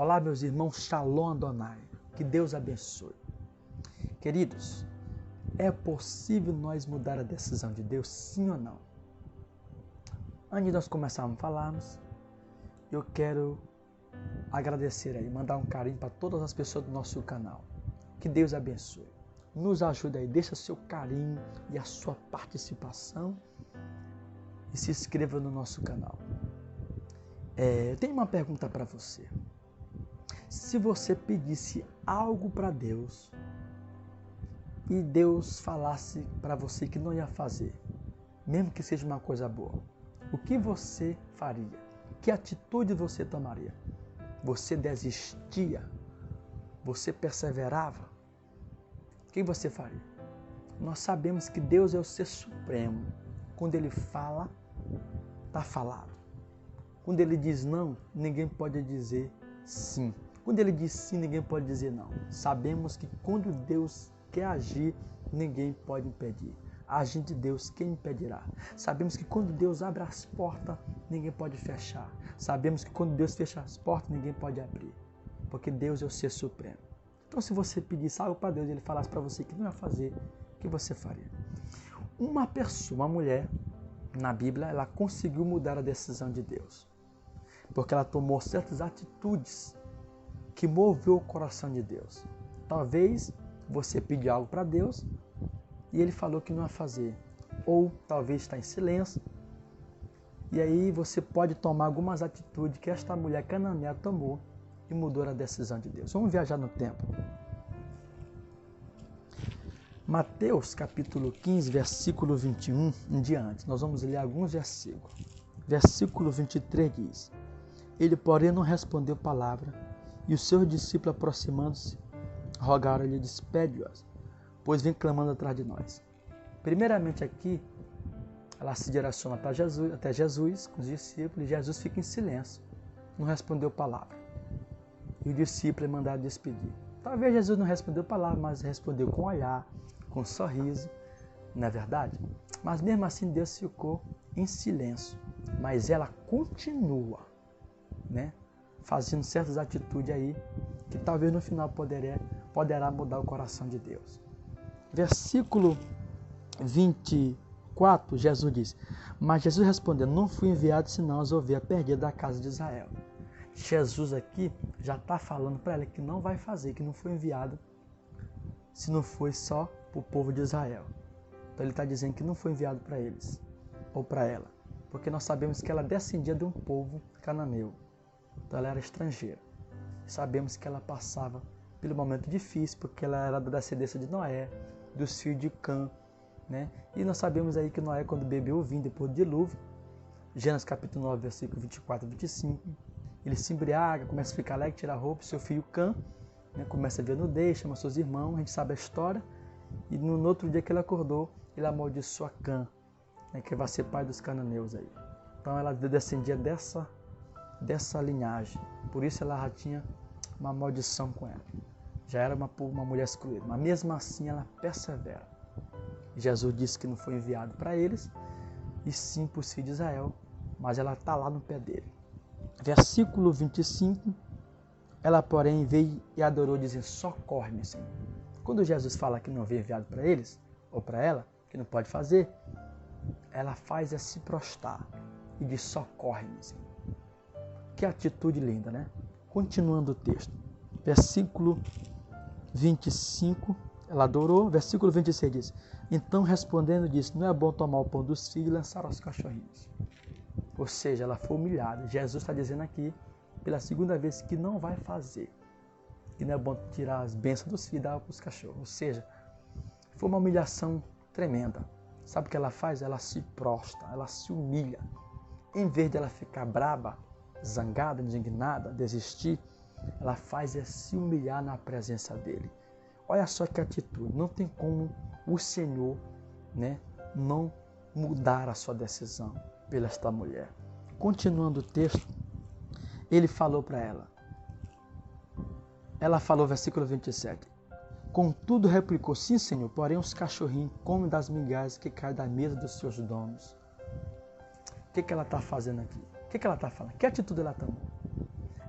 Olá, meus irmãos, Shalom Adonai. Que Deus abençoe. Queridos, é possível nós mudar a decisão de Deus, sim ou não? Antes de nós começarmos a falarmos, eu quero agradecer aí, mandar um carinho para todas as pessoas do nosso canal. Que Deus abençoe. Nos ajude aí, deixa seu carinho e a sua participação e se inscreva no nosso canal. Eu tenho uma pergunta para você. Se você pedisse algo para Deus e Deus falasse para você que não ia fazer, mesmo que seja uma coisa boa, o que você faria? Que atitude você tomaria? Você desistia? Você perseverava? O que você faria? Nós sabemos que Deus é o Ser Supremo. Quando Ele fala, está falado. Quando Ele diz não, ninguém pode dizer sim. Quando Ele diz sim, ninguém pode dizer não. Sabemos que quando Deus quer agir, ninguém pode impedir. Agir de Deus, quem impedirá? Sabemos que quando Deus abre as portas, ninguém pode fechar. Sabemos que quando Deus fecha as portas, ninguém pode abrir. Porque Deus é o Ser Supremo. Então, se você pedisse algo para Deus e Ele falasse para você que não ia fazer, o que você faria? Uma pessoa, uma mulher, na Bíblia, ela conseguiu mudar a decisão de Deus. Porque ela tomou certas atitudes que moveu o coração de Deus. Talvez você pediu algo para Deus e Ele falou que não ia fazer. Ou talvez está em silêncio. E aí você pode tomar algumas atitudes que esta mulher cananeia tomou e mudou a decisão de Deus. Vamos viajar no tempo. Mateus capítulo 15, versículo 21 em diante. Nós vamos ler alguns versículos. Versículo 23 diz: Ele, porém, não respondeu palavra, e os seus discípulos, aproximando-se, rogaram-lhe: despede-os, pois vem clamando atrás de nós. Primeiramente aqui, ela se direciona até Jesus com os discípulos, e Jesus fica em silêncio, não respondeu palavra. E o discípulo é mandado despedir. Talvez Jesus não respondeu palavra, mas respondeu com olhar, com sorriso, não é verdade? Mas mesmo assim Deus ficou em silêncio. Mas ela continua, né, fazendo certas atitudes aí, que talvez no final poderá mudar o coração de Deus. Versículo 24, Jesus diz: Mas Jesus respondeu: Não fui enviado senão as ovelhas perdidas da casa de Israel. Jesus aqui já está falando para ela que não vai fazer, que não foi enviado se não foi só para o povo de Israel. Então ele está dizendo que não foi enviado para eles ou para ela, porque nós sabemos que ela descendia de um povo cananeu, então ela era estrangeira. Sabemos que ela passava pelo momento difícil, porque ela era da descendência de Noé, dos filhos de Cã, né? E nós sabemos aí que Noé, quando bebeu o vinho depois do dilúvio, Gênesis capítulo 9, versículo 24 e 25, ele se embriaga, começa a ficar alegre, tira a roupa, seu filho Cã, né, começa a ver nudez, chama seus irmãos, a gente sabe a história, e no outro dia que ele acordou, ele amaldiçoa Cã, né, que vai ser pai dos cananeus aí. Então ela descendia dessa linhagem, por isso ela já tinha uma maldição com ela. Já era uma mulher excluída, mas mesmo assim ela persevera. Jesus disse que não foi enviado para eles, e sim para os filhos de Israel, mas ela está lá no pé dele. Versículo 25, ela porém veio e adorou, dizendo: socorre-me, Senhor. Quando Jesus fala que não veio enviado para eles, ou para ela, que não pode fazer, ela faz se prostrar e diz: socorre-me, Senhor. Que atitude linda, né? Continuando o texto. Versículo 25, ela adorou. Versículo 26 diz: então respondendo disse: não é bom tomar o pão dos filhos e lançar aos cachorrinhos. Ou seja, ela foi humilhada. Jesus está dizendo aqui, pela segunda vez, que não vai fazer. Que não é bom tirar as bênçãos dos filhos e dar para os cachorros. Ou seja, foi uma humilhação tremenda. Sabe o que ela faz? Ela se prostra, ela se humilha. Em vez de ela ficar braba, zangada, indignada, desistir, ela faz se humilhar na presença dele. Olha só que atitude. Não tem como o Senhor, né, não mudar a sua decisão pela esta mulher. Continuando o texto, ele falou para ela. Ela falou, versículo 27. Contudo replicou: sim, Senhor, porém os cachorrinhos comem das migalhas que caem da mesa dos seus donos. O que ela está fazendo aqui? O que ela está falando? Que atitude ela tomou?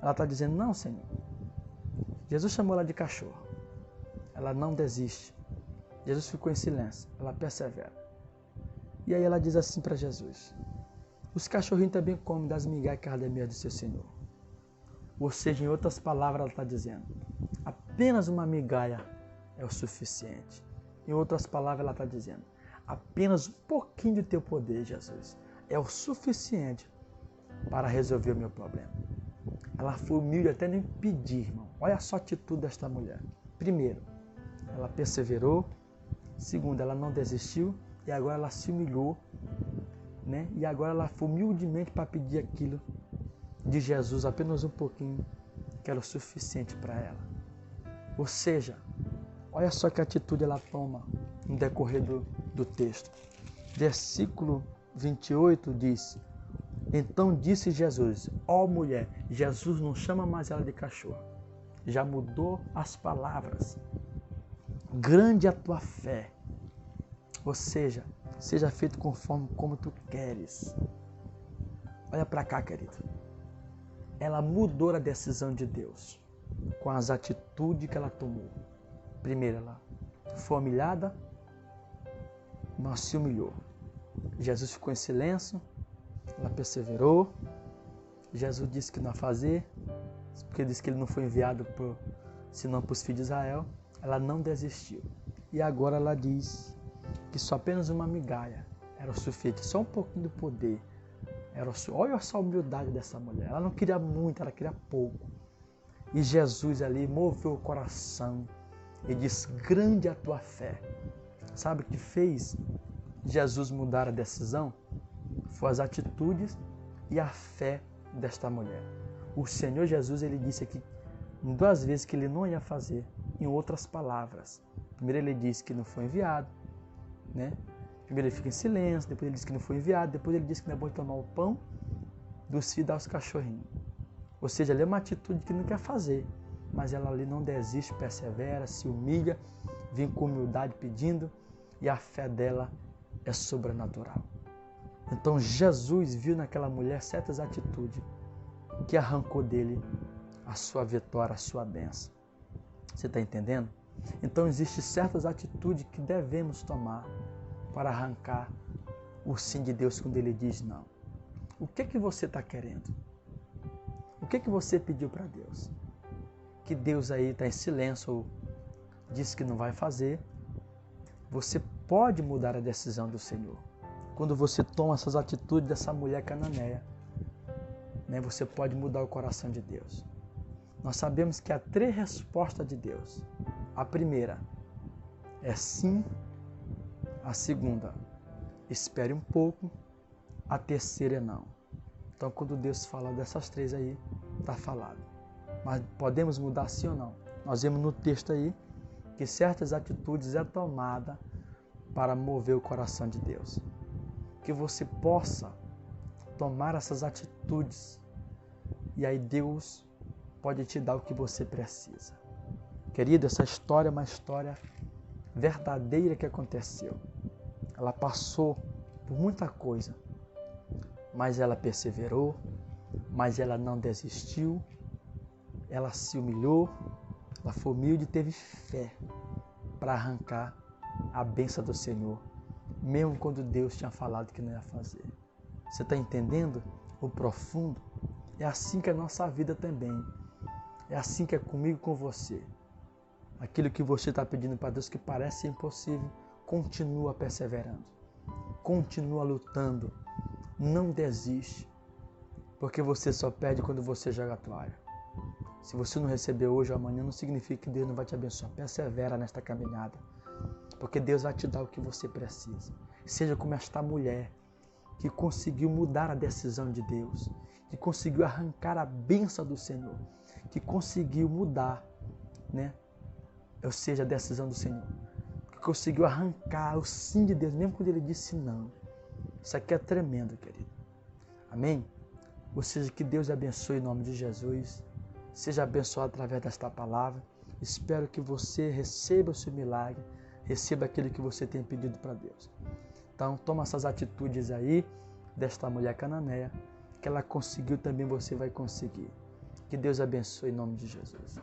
Ela está dizendo: não, Senhor, Jesus chamou ela de cachorro. Ela não desiste. Jesus ficou em silêncio. Ela persevera. E aí ela diz assim para Jesus: os cachorrinhos também comem das migalhas que arde a mesa do seu Senhor. Ou seja, em outras palavras, ela está dizendo: apenas uma migalha é o suficiente. Em outras palavras, ela está dizendo: apenas um pouquinho de teu poder, Jesus, é o suficiente para resolver o meu problema. Ela foi humilde até nem pedir, irmão. Olha só a atitude desta mulher. Primeiro, ela perseverou. Segundo, ela não desistiu. E agora ela se humilhou, né? E agora ela foi humildemente para pedir aquilo de Jesus, apenas um pouquinho, que era o suficiente para ela. Ou seja, olha só que atitude ela toma no decorrer do texto. Versículo 28 diz: então disse Jesus: ó mulher, Jesus não chama mais ela de cachorro, já mudou as palavras. Grande a tua fé. Ou seja, seja feito conforme como tu queres. Olha para cá, querido. Ela mudou a decisão de Deus com as atitudes que ela tomou. Primeiro, ela foi humilhada, mas se humilhou. Jesus ficou em silêncio, ela perseverou. Jesus disse que não ia fazer, porque disse que ele não foi enviado senão para os filhos de Israel. Ela não desistiu. E agora ela diz que só apenas uma migalha era o suficiente, só um pouquinho do poder. Olha só a humildade dessa mulher. Ela não queria muito, ela queria pouco. E Jesus ali moveu o coração e disse: grande a tua fé. Sabe o que fez Jesus mudar a decisão? Foi as atitudes e a fé desta mulher. O Senhor Jesus, ele disse aqui 2 vezes que ele não ia fazer, em outras palavras. Primeiro ele disse que não foi enviado, né? Primeiro ele fica em silêncio, depois ele diz que não foi enviado, depois ele diz que não é bom tomar o pão dos filhos aos cachorrinhos. Ou seja, ali é uma atitude que não quer fazer, mas ela ali não desiste, persevera, se humilha, vem com humildade pedindo, e a fé dela é sobrenatural. Então Jesus viu naquela mulher certas atitudes que arrancou dele a sua vitória, a sua bênção. Você está entendendo? Então existem certas atitudes que devemos tomar para arrancar o sim de Deus quando ele diz não. O que você está querendo? O que você pediu para Deus? Que Deus aí está em silêncio ou disse que não vai fazer. Você pode mudar a decisão do Senhor. Quando você toma essas atitudes dessa mulher cananeia, né, você pode mudar o coração de Deus. Nós sabemos que há 3 respostas de Deus. A primeira é sim. A segunda, espere um pouco. A terceira é não. Então, quando Deus fala dessas 3 aí, está falado. Mas podemos mudar sim ou não? Nós vemos no texto aí que certas atitudes é tomada para mover o coração de Deus. Que você possa tomar essas atitudes e aí Deus pode te dar o que você precisa. Querido, essa história é uma história verdadeira que aconteceu. Ela passou por muita coisa, mas ela perseverou, mas ela não desistiu, ela se humilhou, ela foi humilde e teve fé para arrancar a bênção do Senhor, mesmo quando Deus tinha falado que não ia fazer. Você está entendendo o profundo? É assim que é a nossa vida também. É assim que é comigo e com você. Aquilo que você está pedindo para Deus que parece impossível, continua perseverando. Continua lutando. Não desiste. Porque você só perde quando você joga a toalha. Se você não receber hoje ou amanhã, não significa que Deus não vai te abençoar. Persevera nesta caminhada. Porque Deus vai te dar o que você precisa. Seja como esta mulher que conseguiu mudar a decisão de Deus, que conseguiu arrancar a bênção do Senhor, que conseguiu mudar, né? Ou seja, a decisão do Senhor, que conseguiu arrancar o sim de Deus, mesmo quando ele disse não. Isso aqui é tremendo, querido. Amém? Ou seja, que Deus abençoe em nome de Jesus, seja abençoado através desta palavra. Espero que você receba o seu milagre, receba aquilo que você tem pedido para Deus. Então, toma essas atitudes aí desta mulher cananeia, que ela conseguiu, também você vai conseguir. Que Deus abençoe em nome de Jesus.